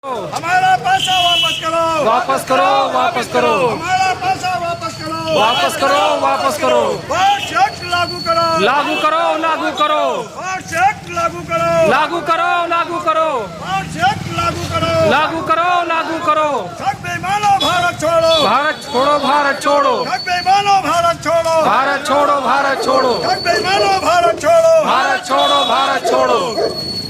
हमारा पैसा वापस करो, वापस करो, वापस करो, हमारा पैसा वापस करो, वापस करो, वापस करो, वोट एक्ट लागू करो, लागू करो, लागू करो, वोट एक्ट लागू करो, लागू करो, लागू करो, वोट एक्ट लागू करो, लागू करो, लागू करो। ठग बेईमानों भारत छोड़ो, भारत छोड़ो, भारत छोड़ो, ठग बेईमानों भारत छोड़ो, भारत छोड़ो, भारत छोड़ो, ठग बेईमानों भारत छोड़ो, भारत छोड़ो, भारत छोड़ो।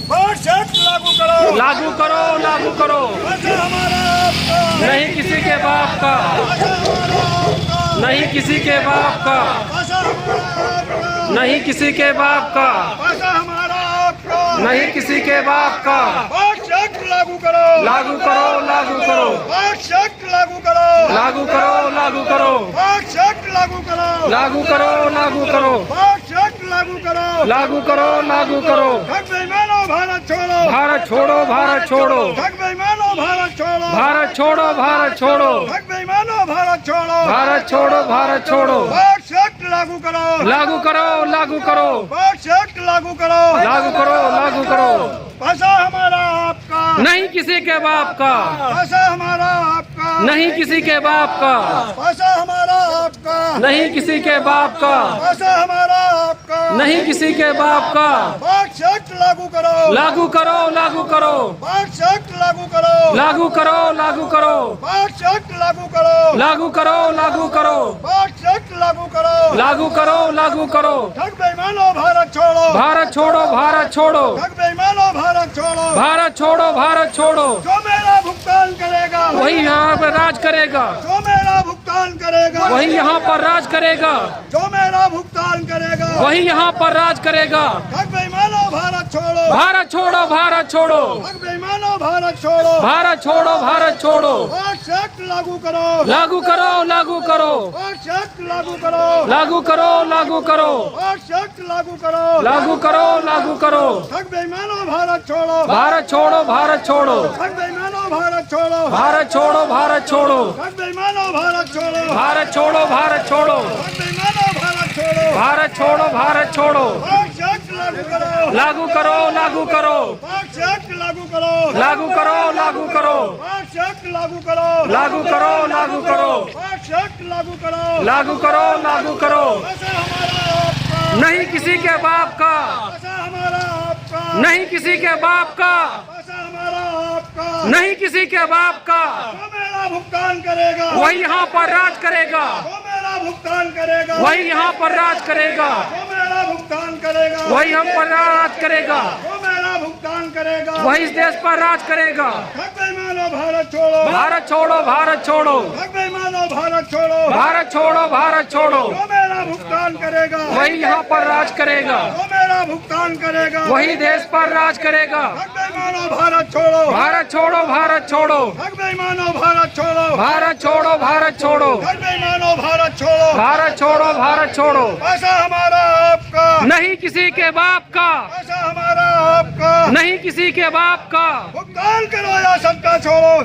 वोट एक्ट लागू करो, लागू करो, लागू करो। पैसा हमारा आपका, नहीं किसी के बाप का, पैसा हमारा आपका, नहीं किसी के बाप का, पैसा हमारा आपका, नहीं किसी के बाप का, पैसा हमारा आपका, नहीं किसी के बाप का। वोट एक्ट लागू करो, लागू करो, लागू करो, वोट एक्ट लागू करो, लागू करो, लागू करो, वोट एक्ट लागू करो, लागू करो, लागू करो, वोट एक्ट लागू करो, लागू करो, लागू करो। ठग बेईमानों भारत छोड़ो, भारत छोड़ो, भारत छोड़ो, ठग बेईमानों भारत छोड़ो, भारत छोड़ो, भारत छोड़ो, ठग बेईमानों भारत छोड़ो, भारत छोड़ो, भारत छोड़ो। वोट एक्ट लागू करो, लागू करो, लागू करो, वोट एक्ट लागू करो, लागू करो, लागू करो। पैसा हमारा आपका, नहीं किसी के बाप का, पैसा हमारा आपका, नहीं किसी के बाप का, पैसा हमारा आपका, नहीं किसी के बाप का, पैसा हमारा आपका, नहीं किसी के बाप का। वोट एक्ट लागू करो, लागू करो, लागू करो, वोट एक्ट लागू करो, लागू करो, लागू करो, वोट एक्ट लागू करो, लागू करो, लागू करो, वोट एक्ट लागू करो, लागू करो, लागू करो। ठग बेईमानों भारत छोड़ो, भारत छोड़ो, भारत छोड़ो, ठग बेईमानों भारत छोड़ो, भारत छोड़ो, भारत छोड़ो। जो मेरा भुगतान करेगा वही यहाँ पर राज करेगा, जो मेरा भुगतान करेगा वही यहाँ पर राज करेगा, जो मेरा भुगतान करेगा वही यहाँ पर राज करेगा। ठग बेईमानों भारत छोड़ो, भारत छोड़ो, भारत छोड़ो, ठग बेईमानों भारत छोड़ो, भारत छोड़ो, भारत छोड़ो। वोट एक्ट लागू करो, लागू करो, लागू करो, वोट एक्ट लागू करो, लागू करो, लागू करो, वोट एक्ट लागू करो, लागू करो, लागू करो। ठग बेईमानों भारत छोड़ो, भारत छोड़ो, भारत छोड़ो, ठग बेईमानों भारत छोड़ो, भारत छोड़ो, भारत छोड़ो, ठग बेईमानों भारत छोड़ो, भारत छोड़ो, भारत छोड़ो, ठग बेईमानों भारत छोड़ो, भारत छोड़ो, भारत छोड़ो। वोट एक्ट लागू करो, लागू करो, लागू करो, वोट एक्ट लागू करो, लागू करो, लागू करो, वोट एक्ट लागू करो, लागू करो, लागू करो, वोट एक्ट लागू करो, लागू करो, लागू करो। पैसा हमारा आपका, नहीं किसी के बाप का, पैसा हमारा आपका, नहीं किसी के बाप का, पैसा हमारा आपका, नहीं किसी के बाप का। जो मेरा भुगतान करेगा वही यहाँ पर राज करेगा, जो मेरा भुगतान करेगा वही यहाँ पर राज करेगा, जो मेरा भुगतान करेगा वही हम पर राज करेगा, जो मेरा भुगतान करेगा वही इस देश पर राज करेगा। ठग बेईमानों भारत छोड़ो, भारत छोड़ो, भारत छोड़ो, ठग बेईमानों भारत छोड़ो, भारत छोड़ो, भारत छोड़ो, जो मेरा भुगतान करेगा वही यहाँ पर राज करेगा, जो मेरा भुगतान करेगा वही देश पर राज करेगा। ठग बेईमानों भारत छोड़ो, भारत छोड़ो, भारत छोड़ो, ठग बेईमानों भारत छोड़ो, भारत छोड़ो, भारत छोड़ो, ठग बेईमानों भारत छोड़ो, भारत छोड़ो, भारत छोड़ो। पैसा हमारा आपका, नहीं किसी के बाप का, पैसा हमारा आपका, नहीं किसी के बाप का। भुगतान करो या सत्ता छोड़ो,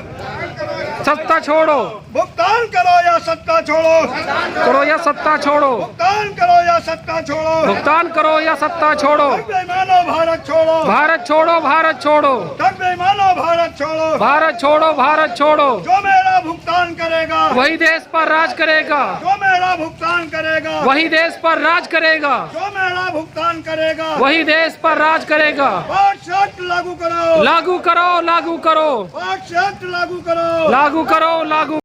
सत्ता छोड़ो, भुगतान करो या सत्ता छोड़ो, करो या सत्ता छोड़ो, भुगतान करो या सत्ता छोड़ो, भुगतान करो या सत्ता छोड़ो। ठग बेईमानों भारत छोड़ो, भारत छोड़ो, भारत छोड़ो, ठग बेईमानों भारत छोड़ो, भारत छोड़ो, भारत छोड़ो। जो मेरा भुगतान करेगा वही देश पर राज करेगा, जो मेरा भुगतान करेगा वही देश पर राज करेगा, जो मेरा भुगतान करेगा वही देश पर राज करेगा। वोट एक्ट लागू करो, लागू करो, लागू करो, वोट एक्ट लागू करो, लागू करो, लागू